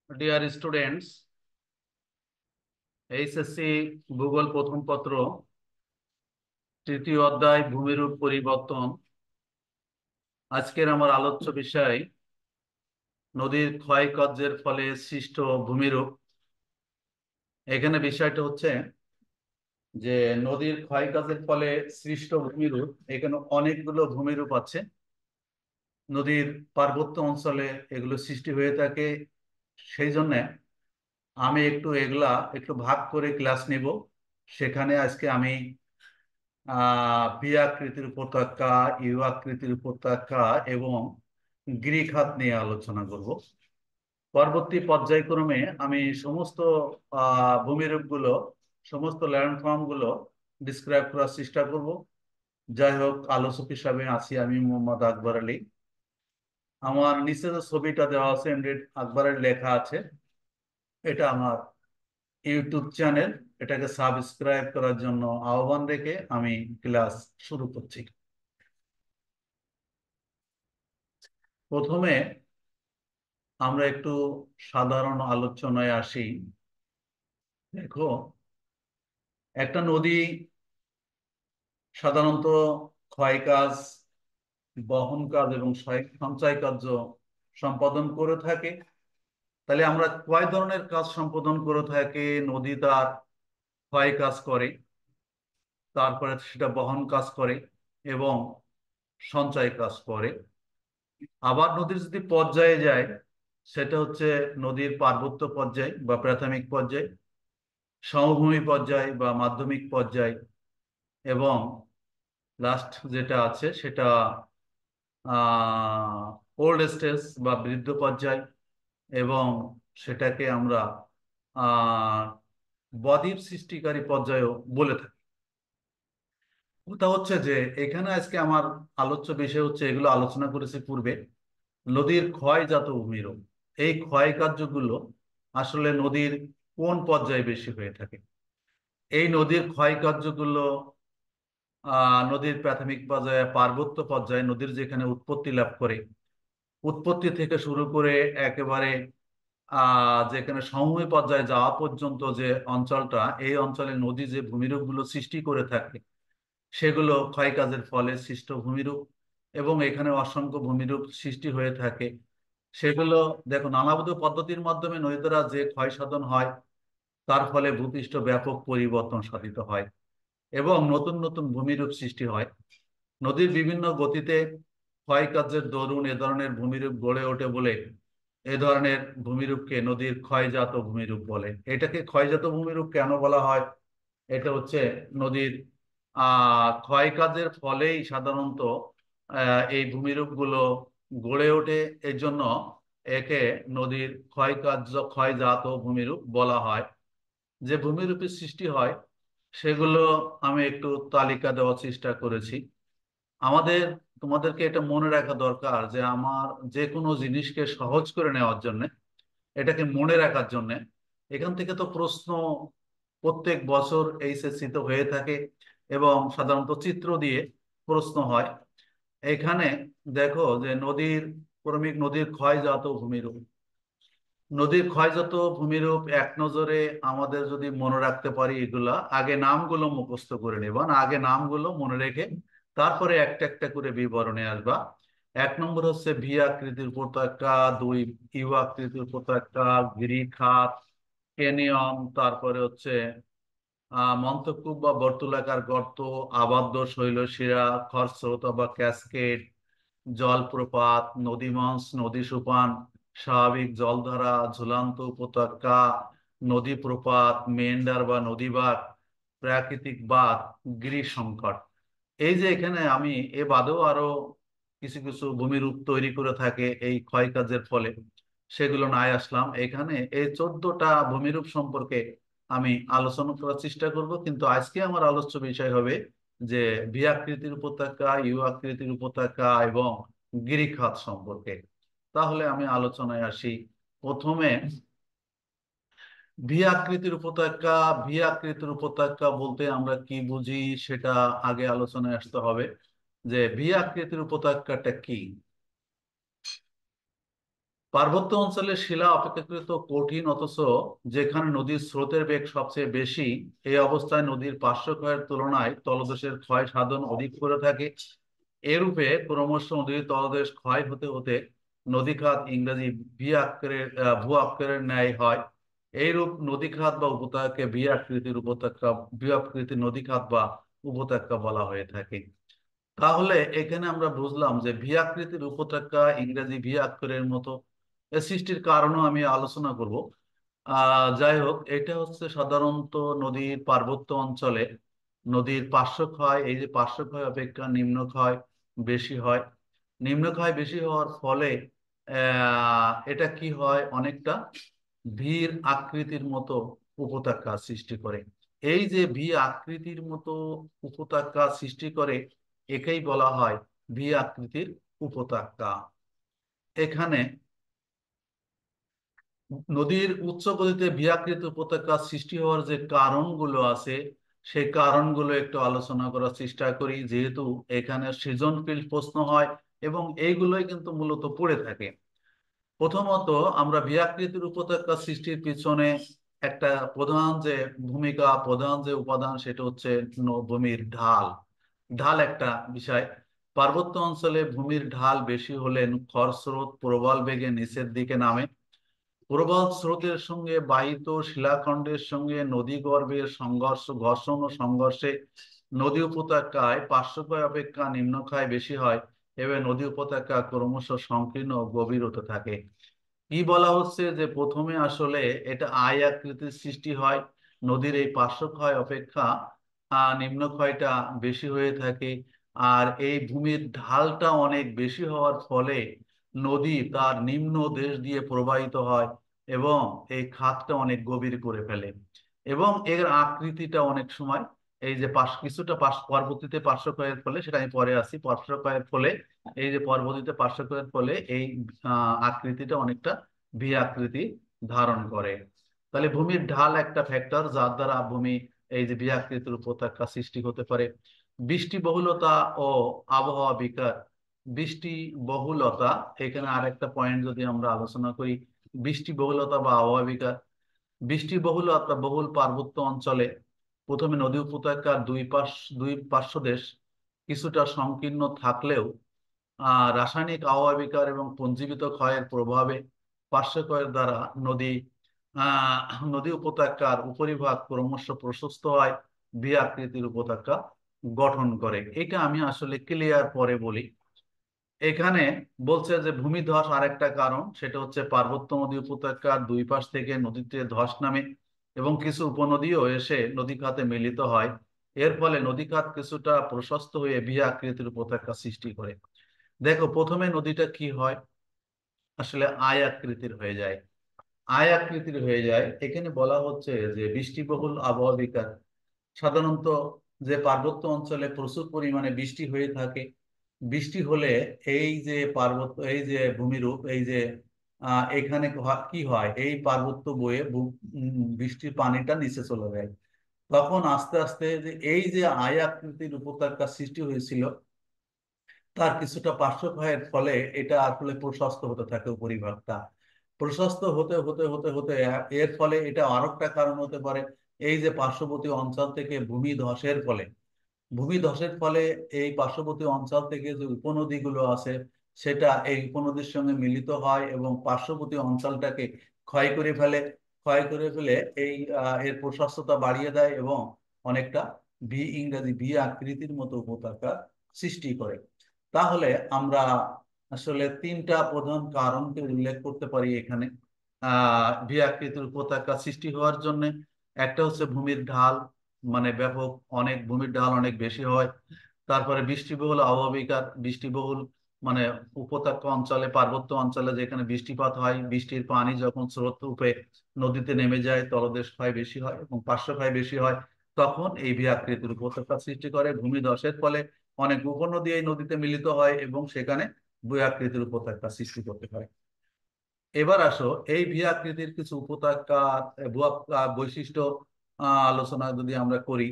Dear students, HSC ভূগোল প্রথম পত্র তৃতীয় অধ্যায় ভূমিরূপ পরিবর্তন। আজকের আমার আলোচ্য বিষয় নদীর ক্ষয়কার্যের ফলে সৃষ্ট ভূমিরূপ। এখানে বিষয়টা হচ্ছে যে নদীর ক্ষয়কার্যের ফলে সৃষ্ট ভূমিরূপ, এখানে অনেকগুলো ভূমিরূপ আছে। নদীর পার্বত্য অঞ্চলে এগুলো সৃষ্টি হয়ে থাকে। সেই জন্য আমি এগুলা একটু ভাগ করে ক্লাস নিব। সেখানে আজকে আমি ভি আকৃতির উপত্যকা, ইউ আকৃতির উপত্যকা এবং গিরিখাত নিয়ে আলোচনা করব। পরবর্তী পর্যায়ক্রমে আমি সমস্ত ভূমিরূপগুলো, সমস্ত ল্যান্ডফর্ম গুলো ডিসক্রাইব করার চেষ্টা করব। যাই হোক, আলোচক হিসাবে আছি আমি মোহাম্মদ আকবর আলী। আমার নিচে যে ছবিটা দেওয়া আছে এমডেড আকবরের লেখা আছে, এটা আমার ইউটিউব চ্যানেল। এটাকে সাবস্ক্রাইব করার জন্য আহ্বান রেখে আমি ক্লাস শুরু করছি। প্রথমে আমরা একটু সাধারণ আলোচনায় আসি। দেখো, একটা নদী সাধারণত ক্ষয় কাজ, বহন কাজ এবং সঞ্চয় কার্য সম্পাদন করে থাকে। তাহলে আমরা কয় ধরনের কাজ সম্পাদন করে থাকে? নদী তার ক্ষয় কাজ করে, তারপরে সেটা বহন কাজ করে এবং সঞ্চয় কাজ করে। আবার নদীর যদি পর্যায়ে যায়, সেটা হচ্ছে নদীর পার্বত্য পর্যায় বা প্রাথমিক পর্যায়, সমভূমি পর্যায় বা মাধ্যমিক পর্যায়, এবং লাস্ট যেটা আছে সেটা ওল্ড স্টেজ বা বৃদ্ধ পর্যায়, এবং সেটাকে আমরা আহ বদ্বীপ সৃষ্টিকারী পর্যায়ও বলে থাকি। ওটা হচ্ছে যে এখানে আজকে আমার আলোচ্য বিষয় হচ্ছে, এগুলো আলোচনা করেছি পূর্বে, নদীর ক্ষয়জাত ভূমিরূপ। এই ক্ষয় কার্যগুলো আসলে নদীর কোন পর্যায়ে বেশি হয়ে থাকে? এই নদীর ক্ষয় কার্যগুলো নদীর প্রাথমিক পর্যায়ে, পার্বত্য পর্যায়ে, নদীর যেখানে উৎপত্তি লাভ করে, উৎপত্তি থেকে শুরু করে একেবারে যেখানে সমভূমি পর্যায়ে যাওয়া পর্যন্ত যে অঞ্চলটা, এই অঞ্চলে নদী যে ভূমিরূপগুলো সৃষ্টি করে থাকে সেগুলো ক্ষয়কাজের ফলে সৃষ্ট ভূমিরূপ। এবং এখানে অসংখ্য ভূমিরূপ সৃষ্টি হয়ে থাকে। সেগুলো দেখো, নানাবিধ পদ্ধতির মাধ্যমে নদী দ্বারা যে ক্ষয় সাধন হয়, তার ফলে ভূপৃষ্ঠ ব্যাপক পরিবর্তন সাধিত হয় এবং নতুন নতুন ভূমিরূপ সৃষ্টি হয়। নদীর বিভিন্ন গতিতে ক্ষয়কার্যের দরুন এ ধরনের ভূমিরূপ গড়ে ওঠে বলে এ ধরনের ভূমিরূপকে নদীর ক্ষয়জাত ভূমিরূপ বলে। এটাকে ক্ষয়জাত ভূমিরূপ কেন বলা হয়? এটা হচ্ছে নদীর ক্ষয়কার্যের ফলেই সাধারণত এই ভূমিরূপগুলো গড়ে ওঠে। এর জন্য একে নদীর ক্ষয়জাত ভূমিরূপ বলা হয়। যে ভূমিরূপের সৃষ্টি হয় সেগুলো আমি একটু তালিকা দেওয়ার চেষ্টা করেছি। আমাদের তোমাদেরকে এটা মনে রাখা দরকার যে আমার যে কোনো জিনিসকে সহজ করে নেওয়ার জন্য, এটাকে মনে রাখার জন্য, এখান থেকে তো প্রশ্ন প্রত্যেক বছর এইচএসসি তো হয়ে থাকে এবং সাধারণত চিত্র দিয়ে প্রশ্ন হয়। এখানে দেখো যে নদীর ক্ষয়জাত ভূমিরূপ। নদীর ক্ষয়জাত ভূমিরূপ এক নজরে আমাদের যদি মনে রাখতে পারি, এগুলা আগে নামগুলো মুখস্থ করে নেবা, না আগে নামগুলো মনে রেখে তারপরে একটা একটা করে বিবরণে আসবা। এক নম্বর হচ্ছে ভি আকৃতির উপত্যকা, দুই ইউ আকৃতির উপত্যকা, গিরিখাত, ক্যানিয়ন, তারপরে হচ্ছে মন্তকূপ বা বর্তুলাকার গর্ত, আবদ্ধ শৈলশিরা, খরস্রোত বা ক্যাসকেড, জলপ্রপাত, নদীমঞ্চ, নদী সোপান, স্বাভাবিক জলধারা, ঝুলন্ত উপত্যকা, নদী প্রপাত, মেন্ডার বা নদীবাঁধ, প্রাকৃতিক বাঁধ, গিরি সংকট। এই যে এখানে আমি এ বাদেও আরো কিছু কিছু ভূমিরূপ তৈরি করে থাকে এই ক্ষয়কাজের ফলে, সেগুলো নাই আসলাম। এখানে এই 14টা ভূমিরূপ সম্পর্কে আমি আলোচনা করার চেষ্টা করব, কিন্তু আজকে আমার আলোচ্য বিষয় হবে যে ভি আকৃতির উপত্যকা, ইউ আকৃতির উপত্যকা এবং গিরিখাত সম্পর্কে। তাহলে আমি আলোচনায় আসি। প্রথমে ভি আকৃতির উপত্যকা। ভি আকৃতির উপত্যকা বলতে আমরা কি বুঝি সেটা আগে আলোচনায় আসতে হবে, যে ভি আকৃতির উপত্যকাটা কি। পার্বত্য অঞ্চলের শিলা অপেক্ষাকৃত কঠিন, অথচ যেখানে নদীর স্রোতের বেগ সবচেয়ে বেশি, এই অবস্থায় নদীর পার্শ্বক্ষয়ের তুলনায় তলদেশের ক্ষয় সাধন অধিক করে থাকে। এরূপে ক্রমশ নদীর তলদেশ ক্ষয় হতে হতে নদীখাত ইংরেজি ভি আকারের ভূ আকারের ন্যায় হয়। এইরূপ নদীখাত বা উপত্যকাকে ভি আকৃতির উপত্যকা, ভি আকৃতির নদীখাত বা উপত্যকা বলা হয়ে থাকে। তাহলে এখানে আমরা বুঝলাম যে ভি আকৃতির উপত্যকা ইংরেজি ভি আকারের মতো এর সৃষ্টির কারণও আমি আলোচনা করব। যাই হোক, এটা হচ্ছে সাধারণত নদীর পার্বত্য অঞ্চলে নদীর পার্শ্বক্ষয়, এই যে পার্শ্বক্ষয় অপেক্ষা নিম্নক্ষয় বেশি হয়। নিম্নক্ষয় বেশি হওয়ার ফলে এটা কি হয়, অনেকটা ভির আকৃতির মতো উপত্যকা সৃষ্টি করে। এই যে ভি আকৃতির মতো উপত্যকা সৃষ্টি করে, একেই বলা হয় ভি আকৃতির উপত্যকা। এখানে নদীর উচ্চ গতিতে ভি আকৃতি উপত্যকা সৃষ্টি হওয়ার যে কারণগুলো আছে, সেই কারণগুলো একটু আলোচনা করার চেষ্টা করি, যেহেতু এখানে সৃজনশীল প্রশ্ন হয় এবং এইগুলোই কিন্তু মূলত পড়ে থাকে। প্রথমত, আমরা ভি আকৃতির উপত্যকা সৃষ্টির পিছনে একটা প্রধান যে ভূমিকা, প্রধান যে উপাদান, সেটা হচ্ছে ভূমির ঢাল। ঢাল একটা বিষয়। পার্বত্য অঞ্চলে ভূমির ঢাল বেশি হলে খরস্রোত প্রবল বেগে নিচের দিকে নামে। প্রবল স্রোতের সঙ্গে বাহিত শিলাখণ্ডের সঙ্গে নদীগর্ভের সংঘর্ষ, ঘর্ষণ ও সংঘর্ষে নদী উপত্যকায় পার্শ্বক্ষয় অপেক্ষা নিম্নক্ষয় বেশি হয় এবং নদী উপত্যকা ক্রমশ সংকীর্ণ ও গভীর হতে থাকে। কি বলা হচ্ছে যে প্রথমে আসলে এটা আই আকৃতির সৃষ্টি হয়, নদীর এই পার্শ্বক্ষয় অপেক্ষা নিম্নক্ষয়টা বেশি হয়ে থাকে। আর এই ভূমির ঢালটা অনেক বেশি হওয়ার ফলে নদী তার নিম্ন দেশ দিয়ে প্রবাহিত হয় এবং এই খাতটা অনেক গভীর করে ফেলে। এবং এর আকৃতিটা অনেক সময় এই যে কিছুটা পরবর্তীতে পার্শ্বক্ষয়ের ফলে, সেটা আমি পরে আসি, পার্শ্বক্ষয়ের ফলে এই যে পরবর্তীতে পার্শ্বক্ষয়ের ফলে এই আকৃতিটা অনেকটা ভি আকৃতি ধারণ করে। তাহলে ভূমির ঢাল একটা ফ্যাক্টর যার দ্বারা ভূমি এই যে ভি আকৃতির উপত্যকা সৃষ্টি হতে পারে। বৃষ্টি বহুলতা ও আবহাওয়া বিকার। বৃষ্টি বহুলতা, এখানে আরেকটা পয়েন্ট যদি আমরা আলোচনা করি, বৃষ্টি বহুলতা বা আবহাওয়া বিকার। বৃষ্টি বহুলতা বহুল পার্বত্য অঞ্চলে প্রথমে নদী উপত্যকার দুই পার্শ্বদেশ কিছুটা সংকীর্ণ থাকলেও রাসায়নিক আবহাওয়া বিকার এবং পুঞ্জীবিত ক্ষয়ের প্রভাবে পার্শ্বক্ষয়ের দ্বারা নদী নদী উপত্যকার উপরিভাগ ক্রমশ প্রশস্ত হয়, ভি আকৃতির উপত্যকা গঠন করে। এটা আমি আসলে ক্লিয়ার পরে বলি। এখানে বলছে যে ভূমিধস আরেকটা কারণ, সেটা হচ্ছে পার্বত্য নদী উপত্যকার দুই পাশ থেকে নদীতে ধস নামে এবং কিছু উপনদীও এসে নদী খাতে মিলিত হয়। এর ফলে নদী খাত কিছুটা প্রশস্ত হয়ে ভি আকৃতির উপত্যকা সৃষ্টি করে। দেখো, প্রথমে নদীটা কি হয়, আসলে আয় আকৃতির হয়ে যায়। আয় আকৃতির হয়ে যায়, এখানে বলা হচ্ছে যে বৃষ্টিবহুল আবহাওয়া বিকার। সাধারণত যে পার্বত্য অঞ্চলে প্রচুর পরিমাণে বৃষ্টি হয়ে থাকে, বৃষ্টি হলে এই যে পার্বত্য, এই যে ভূমিরূপ, এই যে এখানে কি হয়, এই পার্বত্য বয়ে বৃষ্টির পানিটা নিচে চলে যায়। তখন আস্তে আস্তে যে এই যে আয় আকৃতির উপত্যকা সৃষ্টি হয়েছিল, তার কিছুটা পার্শ্বক্ষয়ের ফলে এটা আসলে প্রশস্ত হতে থাকে উপরিভাগটা। প্রশস্ত হতে হতে হতে হতে এর ফলে এটা আরেকটা কারণ হতে পারে, এই যে পার্শ্ববর্তী অঞ্চল থেকে ভূমি ধসের ফলে, ভূমি ধসের ফলে এই পার্শ্ববর্তী অঞ্চল থেকে যে উপনদীগুলো আছে, সেটা এই উপনদীর সঙ্গে মিলিত হয় এবং পার্শ্ববর্তী অঞ্চলটাকে ক্ষয় করে ফেলে। ক্ষয় করে ফেলে এই এর প্রশস্ততা বাড়িয়ে দেয় এবং অনেকটা ইংরেজি ভি আকৃতির মতো উপত্যকা সৃষ্টি করে। তাহলে আমরা আসলে তিনটা প্রধান কারণকে উল্লেখ করতে পারি এখানে ভি আকৃতির উপত্যকা সৃষ্টি হওয়ার জন্য। একটা হচ্ছে ভূমির ঢাল, মানে ব্যাপক, অনেক ভূমির ঢাল অনেক বেশি হয়। তারপরে বৃষ্টিবহুল আবহাওয়া বিকার, বৃষ্টিবহুল মানে উপত্যকা অঞ্চলে, পার্বত্য অঞ্চলে যেখানে বৃষ্টিপাত হয়, বৃষ্টির পানি যখন স্রোত রূপে নদীতে নেমে যায়, তলদেশ ক্ষয় বেশি হয় এবং পার্শ্বক্ষয় বেশি হয়, তখন এই ভি আকৃতির উপত্যকা সৃষ্টি করে। ভূমিধসের ফলে অনেক উপনদী এই নদীতে মিলিত হয় এবং সেখানে ভূ আকৃতির উপত্যকা সৃষ্টি করতে পারে। এবার আসো, এই ভি আকৃতির কিছু উপত্যকা বৈশিষ্ট্য আলোচনা যদি আমরা করি।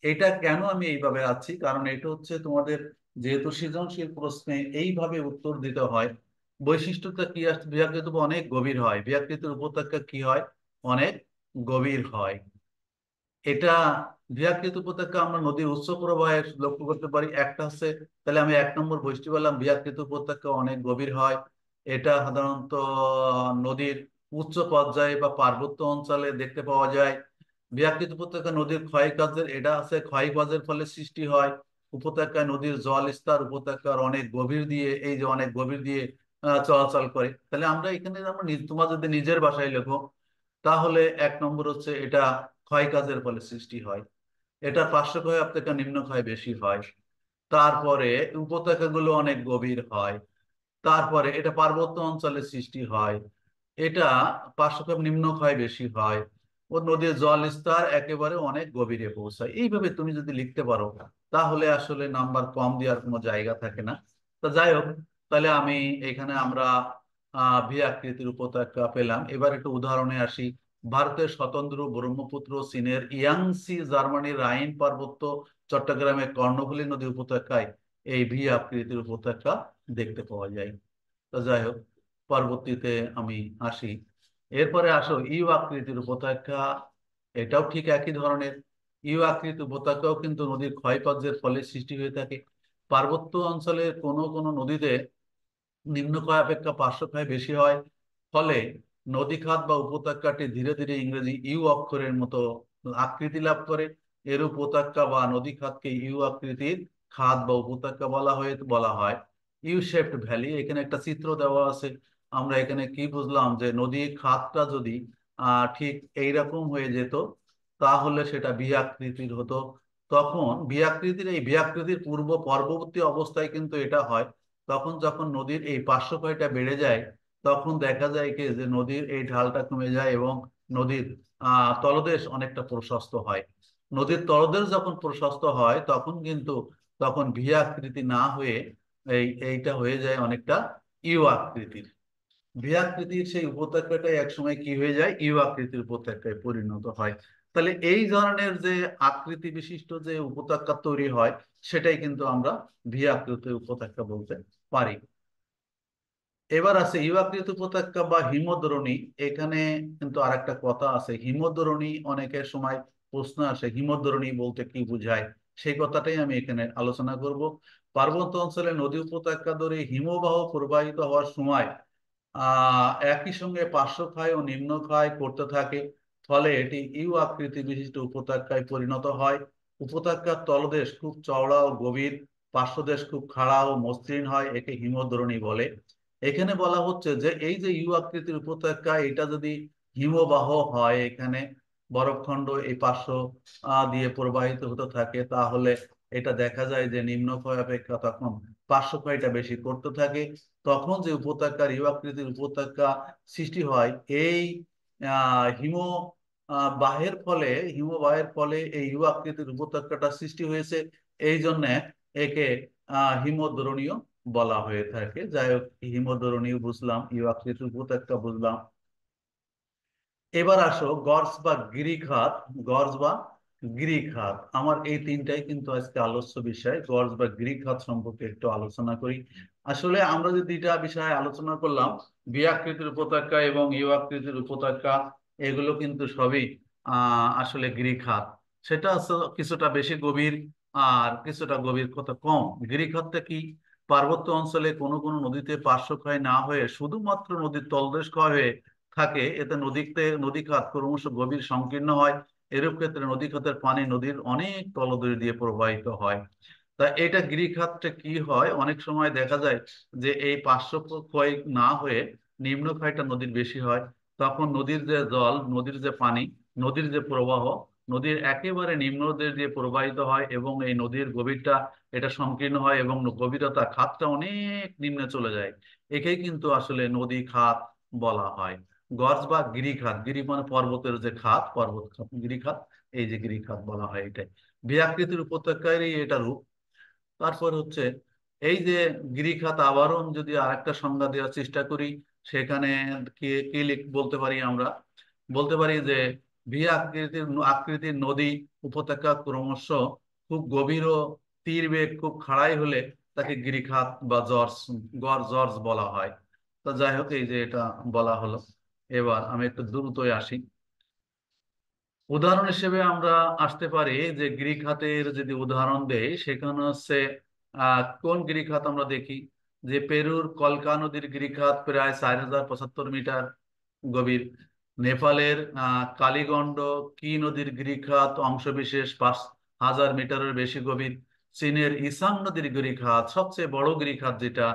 এটা কেন আমি এইভাবে আছি, কারণ এটা হচ্ছে তোমাদের যেহেতু সৃজনশীল প্রশ্নে এইভাবে উত্তর দিতে হয় বৈশিষ্ট্যটা কি আসছে, বৃহৎকৃত অনেক গভীর হয়, বৃহৎকৃতের উপত্যকা কি হয়, অনেক গভীর হয়। এটা বৃহৎকৃত উপত্যকা আমরা নদীর উৎস প্রবাহে লক্ষ্য করতে পারি, একটা হচ্ছে, তাহলে আমি 1 নম্বর বৈশিষ্ট্য বললাম বৃহৎকৃত উপত্যকা অনেক গভীর হয়। এটা সাধারণত নদীর উচ্চ পর্যায়ে বা পার্বত্য অঞ্চলে দেখতে পাওয়া যায়। বৃহৎকৃত উপত্যকা নদীর ক্ষয়কাজের, এটা আছে ক্ষয়কাজের ফলে সৃষ্টি হয়। উপত্যকায় নদীর জল স্তর উপত্যকার অনেক গভীর দিয়ে, এই যে অনেক গভীর দিয়ে চলাচল করে। তাহলে আমরা এখানে আমরা তোমার যদি নিজের ভাষায় লেখো, তাহলে 1 নম্বর হচ্ছে এটা ক্ষয় কাজের ফলে সৃষ্টি হয়। এটা পার্শ্বক্ষয় অপেক্ষা নিম্নক্ষয় বেশি হয়। তারপরে উপত্যকাগুলো অনেক গভীর হয়। তারপরে এটা পার্বত্য অঞ্চলে সৃষ্টি হয়। এটা পার্শ্বক্ষয় নিম্নক্ষয় বেশি হয়। ও নদীর জল স্তর একেবারে অনেক গভীরে পৌঁছায়। এইভাবে তুমি যদি লিখতে পারো, তাহলে আসলে নাম্বার কম দেওয়ার কোনো জায়গা থাকে না। তো যাই হোক, তাহলে আমি এখানে আমরা ভি আকৃতির উপত্যকা পেলাম। এবার একটু উদাহরণে আসি। ভারতের স্বতন্ত্র ব্রহ্মপুত্র, চীনের ইয়াংসি, জার্মানির রাইন পার্বত্য, চট্টগ্রামের কর্ণফুলী নদী উপত্যকায় এই ভি আকৃতির উপত্যকা দেখতে পাওয়া যায়। তো যাই হোক, পরবর্তীতে আমি আসি। এরপরে আসো ইউ আকৃতির উপত্যকা। এটাও ঠিক একই ধরনের। ইউ আকৃতির উপত্যকাও কিন্তু নদীর ক্ষয়কার্যের ফলে সৃষ্টি হয়ে থাকে। পার্বত্য অঞ্চলের কোনো কোনো নদীতে নিম্নক্ষয় অপেক্ষা পার্শ্বক্ষয় বেশি হয়। ফলে নদীখাত বা উপত্যকাটি ধীরে ধীরে ইংরেজি ইউ অক্ষরের মতো আকৃতি লাভ করে। এর উপত্যকা বা নদী খাতকে ইউ আকৃতির খাত বা উপত্যকা বলা হয় ইউ শেপড ভ্যালি। এখানে একটা চিত্র দেওয়া আছে। আমরা এখানে কি বুঝলাম, যে নদীর খাতটা যদি ঠিক এইরকম হয়ে যেত, তাহলে সেটা বি আকৃতির হতো। তখন বি আকৃতির, এই বি আকৃতির পর্ববর্তী অবস্থায় কিন্তু এটা হয় তখন যখন নদীর এই পার্শ্বক্ষয়টা বেড়ে যায়। তখন দেখা যায় কি, যে নদীর এই ঢালটা কমে যায় এবং নদীর তলদেশ অনেকটা প্রশস্ত হয়। নদীর তলদেশ যখন প্রশস্ত হয় তখন কিন্তু তখন ভি আকৃতি না হয়ে এইটা হয়ে যায় অনেকটা ইউ আকৃতির। ভি আকৃতির সেই উপত্যকাটাই একসময় কি হয়ে যায়, ইউ আকৃতির উপত্যকায় পরিণত হয়। তাহলে এই ধরনের যে আকৃতি বিশিষ্ট যে উপত্যকা তৈরি হয়, সেটাই কিন্তু আমরা ভি আকৃতির উপত্যকা বলতে পারি। এবার আছে ইউ আকৃতি উপত্যকা বা হিমদ্রোণী। এখানে কিন্তু আরেকটা কথা আছে, হিমদ্রোণী অনেকের সময় প্রশ্ন আসে, হিমদ্রোণী বলতে কি বোঝায়, সেই কথাটাই আমি এখানে আলোচনা করব। পার্বত্য অঞ্চলে নদী উপত্যকা ধরে হিমবাহ প্রবাহিত হওয়ার সময় একই সঙ্গে পার্শ্বক্ষয় ও নিম্নক্ষয় করতে থাকে। ফলে এটি ইউ আকৃতি বিশিষ্ট উপত্যকায় পরিণত হয়। উপত্যকার তলদেশ খুব চওড়া ও গভীর, পার্শ্বদেশ খুব খাড়া ও মসৃণ হয়, একে হিমদ্রোণী বলে। এখানে বলা হচ্ছে যে এই যে ইউ আকৃতির উপত্যকা, এটা যদি হিমবাহ হয়, এখানে বরফখণ্ড এই পার্শ্ব দিয়ে প্রবাহিত হতে থাকে, তাহলে এটা দেখা যায় যে নিম্নক্ষয় অপেক্ষা তখন পার্শ্বক্ষয়টা বেশি করতে থাকে। তখন যে উপত্যকার ইউ আকৃতির উপত্যকা সৃষ্টি হয়, এই হিম হিমবাহের ফলে এই ইউ আকৃতির উপত্যকাটা সৃষ্টি হয়েছে। এই জন্য একে হিমদ্রোণীয় বলা হয়ে থাকে। যাই হোক, হিমদ্রোণীয় বুঝলাম, ইউ আকৃতির উপত্যকা বুঝলাম। এবার আসো গর্জ বা গিরিখাত। গর্জ বা গিরিখাত, আমার এই তিনটাই কিন্তু আজকে আলোচ্য বিষয়। গর্জ বা গিরিখাত সম্পর্কে একটু আলোচনা করি। আসলে আমরা যে দুইটা বিষয়ে আলোচনা করলাম, বি আকৃতির উপত্যকা এবং ইউ আকৃতির উপত্যকা, এগুলো কিন্তু সবই আসলে গিরিখাত। সেটা হচ্ছে কিছুটা বেশি গভীর আর কিছুটা গভীর কত কম। গিরিখাতটা কি, পার্বত্য অঞ্চলে কোনো কোনো নদীতে পার্শ্বক্ষয় না হয়ে শুধুমাত্র নদীর তলদেশ ক্ষয় হয়ে থাকে, এতে নদী খাত ক্রমশ গভীর সংকীর্ণ হয়। এরূপ ক্ষেত্রে নদী খাতের পানি নদীর অনেক তলদেশ দিয়ে প্রবাহিত হয়। তা এটা গিরিখাতটা কি হয়, অনেক সময় দেখা যায় যে এই পার্শ্ব ক্ষয় না হয়ে নিম্ন ক্ষয়টা নদীর বেশি হয়। তখন নদীর যে জল, নদীর যে পানি, নদীর যে প্রবাহ নদীর একেবারে নিম্নদের দিয়ে প্রবাহিত হয় এবং এই নদীর গভীরটা এটা সংকীর্ণ হয় এবং গভীরতা খাতটা অনেক নিম্নে চলে যায়। একেই কিন্তু আসলে নদী খাত বলা হয়। গর্জ বা গিরিখাত, গিরি মানে পর্বতের যে খাত, পর্বত খাত গিরিখাত, এই যে গিরিখাত বলা হয় এটাই। বৃহৎকৃতির উপত্যকারই এটা রূপ। তারপর হচ্ছে এই যে গিরিখাত আবরণ, যদি আরেকটা সংজ্ঞা দেওয়ার চেষ্টা করি, সেখানে কি কি বলতে পারি আমরা, বলতে পারি যে আকৃতির নদী উপত্যকা ক্রমশ খুব গভীর ও তীর বেগ খুব খাড়াই হলে তাকে গিরিখাত বা জর্জ বলা হয়। তো যাই হোক, এই যে এটা বলা হলো। এবার আমি একটু দ্রুতই আসি। উদাহরণ হিসেবে আমরা আসতে পারি যে গ্রিক হাতের যদি উদাহরণ দেই, সেখানে হচ্ছে কোন গ্রিক হাত আমরা দেখি যে পেরুর কলকা নদীর গ্রিক হাত প্রায় 4075 মিটার গভীর। নেপালের কালীগণ্ড কি নদীর গ্রিক হাত অংশবিশেষ 5000 মিটারের বেশি গভীর। চীনের ইসাং নদীর গ্রিক হাত সবচেয়ে বড় গ্রিক হাত, যেটা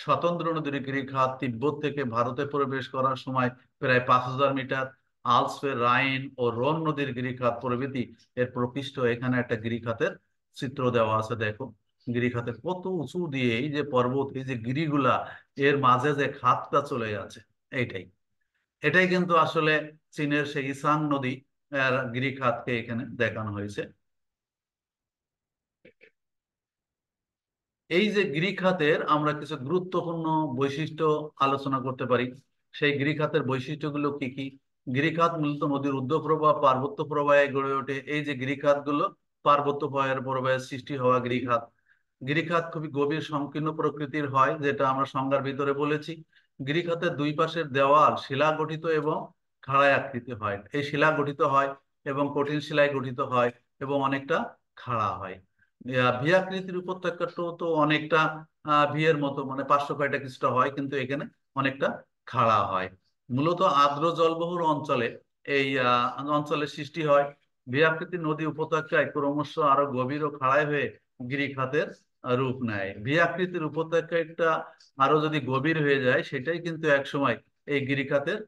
স্বতন্ত্র নদীর গ্রিক হাত তিব্বত থেকে ভারতে প্রবেশ করার সময় প্রায় 5000 মিটার। আলসপের রাইন ও রোন নদীর গিরিখাত প্রভৃতি এর প্রকৃষ্ট। এখানে একটা গিরিখাতের চিত্র দেওয়া আছে, দেখো গিরিখাতের কত উঁচু দিয়ে এই যে পর্বত, এই যে গিরিগুলা, এর মাঝে যে খাতটা চলে গেছে, এইটাই এটাই কিন্তু আসলে চীনের সেই ইসাং নদী এর গিরিখাতকে এখানে দেখানো হয়েছে। এই যে গ্রিক হাতের আমরা কিছু গুরুত্বপূর্ণ বৈশিষ্ট্য আলোচনা করতে পারি। সেই গ্রিক হাতের বৈশিষ্ট্যগুলো কি কি? গ্রিক হাত মূলত নদীর ঊর্ধ্বপ্রবাহ পার্বত্য প্রবাহে গড়ে ওঠে। এই যে গ্রিক হাতগুলো পার্বত্য প্রবাহের সৃষ্টি হওয়া গ্রিক হাত। গ্রিক হাত খুবই গভীর সংকীর্ণ প্রকৃতির হয়, যেটা আমরা সংজ্ঞার ভিতরে বলেছি। গ্রিক হাতের দুই পাশের দেওয়াল শিলা গঠিত এবং খাড়ায় আকৃতি হয়। এই শিলা গঠিত হয় এবং কঠিন শিলায় গঠিত হয় এবং অনেকটা খাড়া হয়। ভি আকৃতির উপত্যকাটা তো অনেকটা ভি এর মতো, মানে 500 কয়টা কিছুটা হয়, কিন্তু এখানে অনেকটা খাড়া হয়। মূলত আর্দ্র জলবহুল অঞ্চলে এই অঞ্চলের সৃষ্টি হয়। ভি আকৃতির নদী উপত্যকায় ক্রমশ আরো গভীর ও খাড়ায় হয়ে গিরিখাতের রূপ নেয়। ভি আকৃতির উপত্যকাটা আরো যদি গভীর হয়ে যায়, সেটাই কিন্তু এক সময় এই গিরিখাতের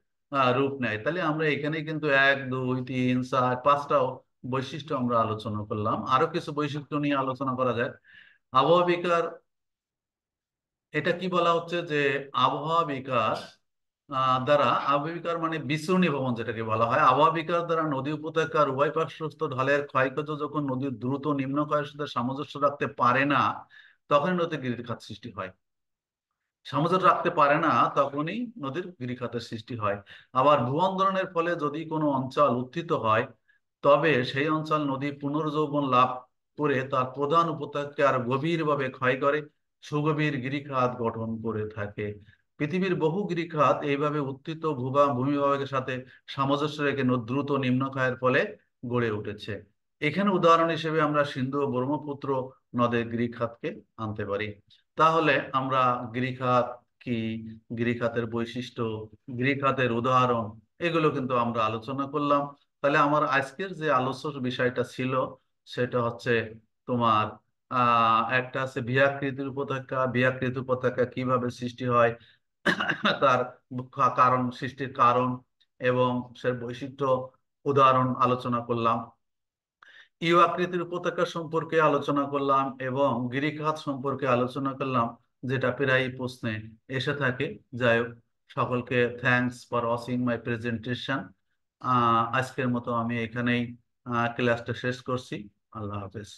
রূপ নেয়। তাহলে আমরা এখানে কিন্তু 1 2 3 4 5টাও বৈশিষ্ট্য আমরা আলোচনা করলাম। আরো কিছু বৈশিষ্ট্য নিয়ে আলোচনা করা যায়। আবহাওয়া বিকার, এটা কি বলা হচ্ছে যে আবহাওয়া বিকার দ্বারা, আবহাওয়া বিকার মানে বিচূর্ণী ভবন যেটাকে বলা হয়, আবহাওয়া বিকার দ্বারা নদী উপত্যকার উভয় পার্শ্বস্থ ঢালের ক্ষয়ক্ষতি যখন নদীর দ্রুত নিম্নক্ষয়ের সাথে সামঞ্জস্য রাখতে পারে না, তখন নদীর গিরিখাত সৃষ্টি হয়। সামঞ্জস্য রাখতে পারে না, তখনই নদীর গিরিখাতের সৃষ্টি হয়। আবার ভূঅন্দরণের ফলে যদি কোনো অঞ্চল উত্থিত হয়, তবে সেই অঞ্চল নদী পুনর্যৌবন লাভ করে তার প্রধান উপত্যকাকে আর গভীরভাবে ক্ষয় করে সুগভীর গিরিখাত গঠন করে থাকে। পৃথিবীর বহু গিরিখাত এইভাবে উত্থিত ভূমিভাগের সাথে সামঞ্জস্য রেখে দ্রুত নিম্নক্ষয়ের ফলে গড়ে উঠেছে। এখানে উদাহরণ হিসেবে আমরা সিন্ধু ও ব্রহ্মপুত্র নদের গিরিখাতকে আনতে পারি। তাহলে আমরা গিরিখাত কি, গিরিখাতের বৈশিষ্ট্য, গিরিখাতের উদাহরণ, এগুলো কিন্তু আমরা আলোচনা করলাম। তাহলে আমার আজকের যে আলোচ্য বিষয়টা ছিল, সেটা হচ্ছে তোমার একটা আছে বৃহৎকৃতির উপত্যকা। বৃহৎকৃতির উপত্যকা কিভাবে সৃষ্টি হয়, তার কারণ, সৃষ্টির কারণ এবং সে বৈশিষ্ট্য উদাহরণ আলোচনা করলাম। ইউ আকৃতির উপত্যকা সম্পর্কে আলোচনা করলাম এবং গিরিখাত সম্পর্কে আলোচনা করলাম, যেটা প্রায় প্রশ্নে এসে থাকে। যাই হোক, সকলকে thanks for watching my presentation. আজকের মতো আমি এখানেই ক্লাসটা শেষ করছি। আল্লাহ হাফেজ।